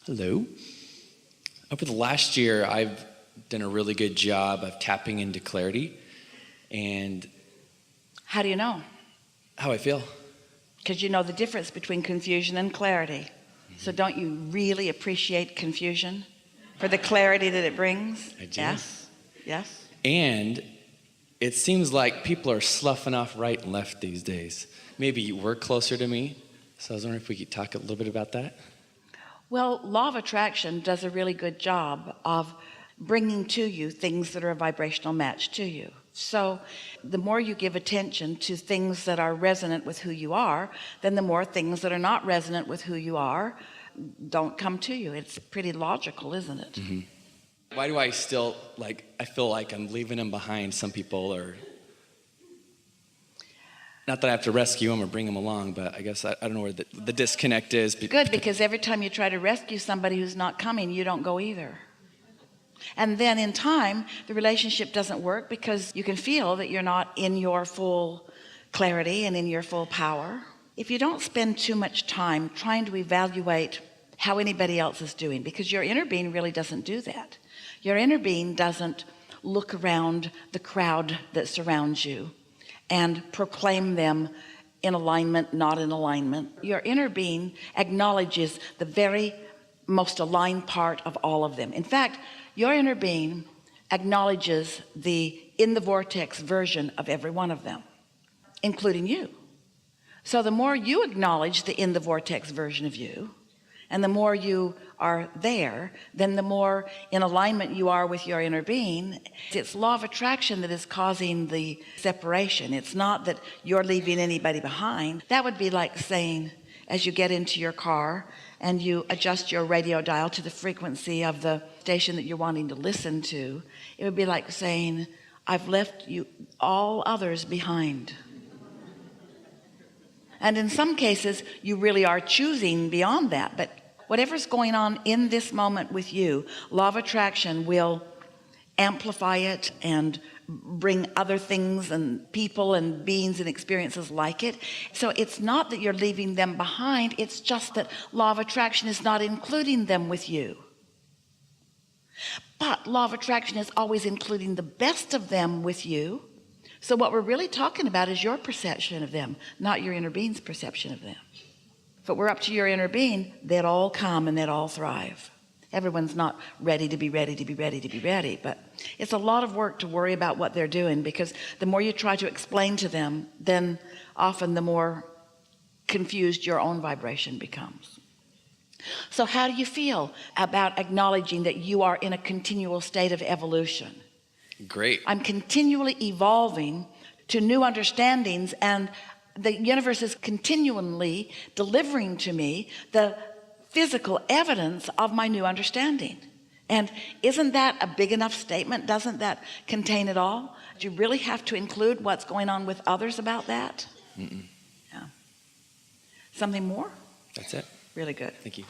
Hello. Over the last year, I've done a really good job of tapping into clarity and How do you know? how I feel. Because you know the difference between confusion and clarity. So don't you really appreciate confusion for the clarity that it brings? I do. Yes. Yes. And it seems like people are sloughing off right and left these days. Maybe you were closer to me, so I was wondering if we could talk a little bit about that. Well, law of attraction does a really good job of bringing to you things that are a vibrational match to you. So the more you give attention to things that are resonant with who you are, then the more things that are not resonant with who you are don't come to you. It's pretty logical, isn't it? Mm-hmm. Why do I still, I feel like I'm leaving them behind, some people, or not that I have to rescue them or bring them along, but I guess I don't know where the disconnect is. Good, because every time you try to rescue somebody who's not coming, you don't go either. And then in time, the relationship doesn't work because you can feel that you're not in your full clarity and in your full power. If you don't spend too much time trying to evaluate how anybody else is doing, because your inner being really doesn't do that. Your inner being doesn't look around the crowd that surrounds you and proclaim them in alignment, not in alignment. Your inner being acknowledges the very most aligned part of all of them. In fact, your inner being acknowledges the in the vortex version of every one of them, including you. So the more you acknowledge the in the vortex version of you, and the more you are there, then the more in alignment you are with your inner being. It's law of attraction that is causing the separation. It's not that you're leaving anybody behind. That would be like saying, as you get into your car and you adjust your radio dial to the frequency of the station that you're wanting to listen to, it would be like saying, I've left you all others behind. And in some cases you really are choosing beyond that, but whatever's going on in this moment with you, law of attraction will amplify it and bring other things and people and beings and experiences like it. So it's not that you're leaving them behind, it's just that law of attraction is not including them with you. But law of attraction is always including the best of them with you. So what we're really talking about is your perception of them, not your inner being's perception of them. If it were up to your inner being, they'd all come and they'd all thrive. Everyone's not ready to be ready to be ready to be ready, but it's a lot of work to worry about what they're doing, because the more you try to explain to them, then often the more confused your own vibration becomes. So how do you feel about acknowledging that you are in a continual state of evolution? Great. I'm continually evolving to new understandings, and the universe is continually delivering to me the physical evidence of my new understanding. And isn't that a big enough statement? Doesn't that contain it all? Do you really have to include what's going on with others about that? Mm-mm. Yeah. Something more? That's it. Really good. Thank you.